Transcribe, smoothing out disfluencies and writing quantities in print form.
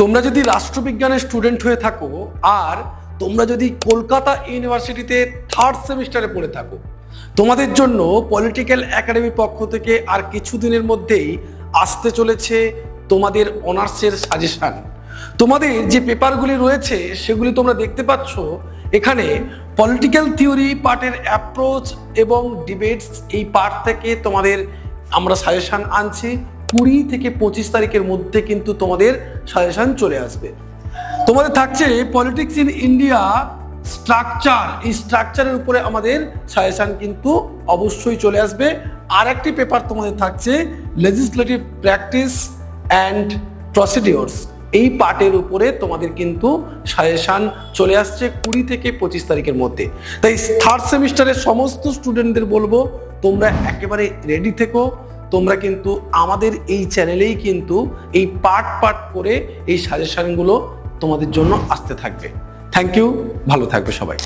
তোমরা যদি রাষ্ট্রবিজ্ঞানের স্টুডেন্ট হয়ে থাকো আর তোমরা যদি কলকাতা ইউনিভার্সিটিতে 3rd সেমিস্টারে পড়ে থাকো, তোমাদের জন্য পলিটিক্যাল একাডেমির পক্ষ থেকে আর কিছুদিনের মধ্যেই আসতে চলেছে তোমাদের অনার্সের সাজেশন। তোমাদের যে পেপারগুলি রয়েছে সেগুলি তোমরা দেখতে পাচ্ছ। এখানে পলিটিক্যাল থিওরি পার্টের অ্যাপ্রোচ এবং ডিবেটস এই পার্ট থেকে তোমাদের আমরা সাজেশন আনছি। 20 থেকে 25 তারিখের মধ্যে কিন্তু তোমাদের সাজেশন চলে আসবে। তোমাদের থাকছে পলিটিক্স ইন ইন্ডিয়া স্ট্রাকচার, এই স্ট্রাকচারের উপরে আমাদের সাজেশন কিন্তু অবশ্যই চলে আসবে। আর একটি পেপার তোমাদের থাকছে লেজিসলেটিভ প্র্যাকটিস অ্যান্ড প্রসিডিওরস, এই পার্টের উপরে তোমাদের কিন্তু সাজেশন চলে আসছে 20 থেকে 25 তারিখের মধ্যে। তাই 3rd সেমিস্টারের সমস্ত স্টুডেন্টদের বলবো তোমরা একেবারে রেডি থেকো। তোমরা কিন্তু আমাদের এই চ্যানেলেই কিন্তু এই পার্ট করে এই সাজেশনগুলো তোমাদের জন্য আসতে থাকবে। থ্যাংক ইউ, ভালো থাকবে সবাই।